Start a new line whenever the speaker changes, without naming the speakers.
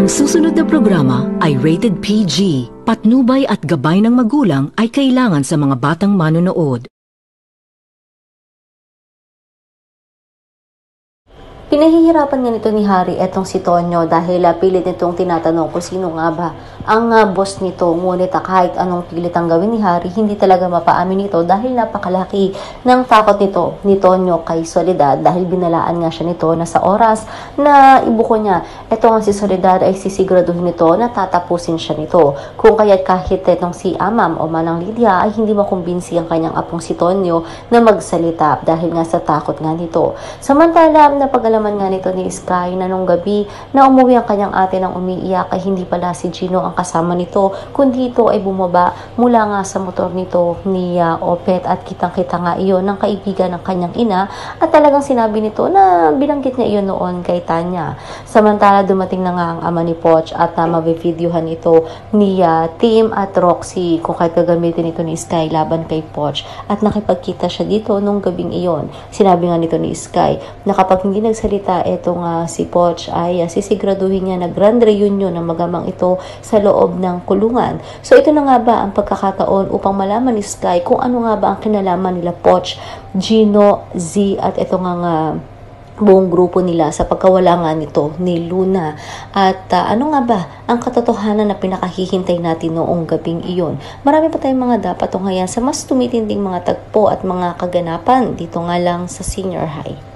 Ang susunod na programa ay rated PG. Patnubay at gabay ng magulang ay kailangan sa mga batang manonood.
Pinahihirapan nga nito ni Harry etong si Tonyo dahil pilit nitong tinatanong kung sino nga ba ang boss nito. Ngunit kahit anong pilit ang gawin ni Harry, hindi talaga mapaamin nito dahil napakalaki ng takot nito ni Tonyo kay Soledad dahil binalaan nga siya nito na sa oras na ibuko niya. Ito nga si Soledad ay sisiguraduhin nito na tatapusin siya nito. Kung kaya't kahit itong si Amam o Manang Lydia ay hindi makumbinsi ang kanyang apong si Tonyo na magsalita dahil nga sa takot nga nito. Samantala, napag-alaman nga nito ni Sky na nung gabi na umuwi ang kanyang ate ng umiiyak ay hindi pala si Gino ang kasama nito, kundi ito ay bumaba mula nga sa motor nito ni Opet at kitang-kita nga iyon ng kaibigan ng kanyang ina at talagang sinabi nito na binanggit niya iyon noon kay Tanya. Samantala dumating na nga ang ama ni Poch at mabivideohan ito ni Tim at Roxy kung kahit gagamitin ito ni Sky laban kay Poch at nakipagkita siya dito nung gabing iyon. Sinabi nga nito ni Sky na kapag hindi nagsalita itong si Poch ay sisiguraduhin niya na grand reunion ng magamang ito sa loob ng kulungan. So ito na nga ba ang pagkakataon upang malaman ni Sky kung ano nga ba ang kinalaman nila Poch, Gino, Z at ito nga buong grupo nila sa pagkawala nga nito ni Luna at ano nga ba ang katotohanan na pinakahihintay natin noong gabing iyon. Marami pa tayong mga dapat tunghayan sa mas tumitinding mga tagpo at mga kaganapan dito nga lang sa Senior High.